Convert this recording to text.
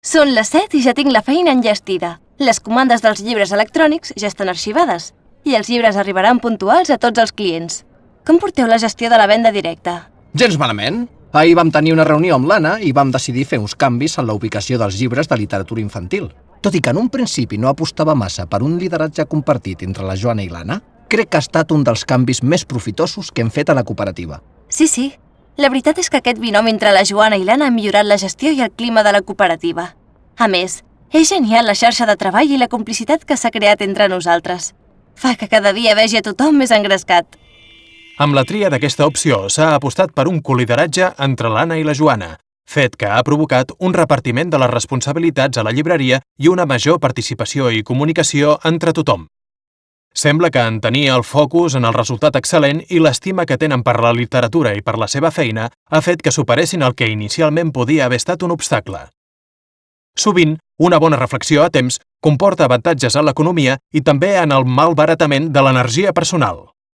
Són les 7 i ja tinc la feina enllestida. Les comandes dels llibres electrònics ja estan arxivades i els llibres arribaran puntuals a tots els clients. Com porteu la gestió de la venda directa? Gens malament. Ahir vam tenir una reunió amb l'Anna i vam decidir fer uns canvis en la ubicació dels llibres de literatura infantil. Tot i que en un principi no apostava massa per un lideratge compartit entre la Joana i l'Anna, crec que ha estat un dels canvis més profitosos que hem fet a la cooperativa. Sí. La veritat és que aquest binomi entre la Joana i l'Anna ha millorat la gestió i el clima de la cooperativa. A més, és genial la xarxa de treball i la complicitat que s'ha creat entre nosaltres. Fa que cada dia vegi a tothom més engrescat. Amb la tria d'aquesta opció s'ha apostat per un colideratge entre l'Anna i la Joana, fet que ha provocat un repartiment de les responsabilitats a la llibreria i una major participació i comunicació entre tothom. Sembla que en tenir el focus en el resultat excel·lent i l'estima que tenen per la literatura i per la seva feina ha fet que superessin el que inicialment podia haver estat un obstacle. Sovint, una bona reflexió a temps comporta avantatges en l'economia i també en el malbaratament de l'energia personal.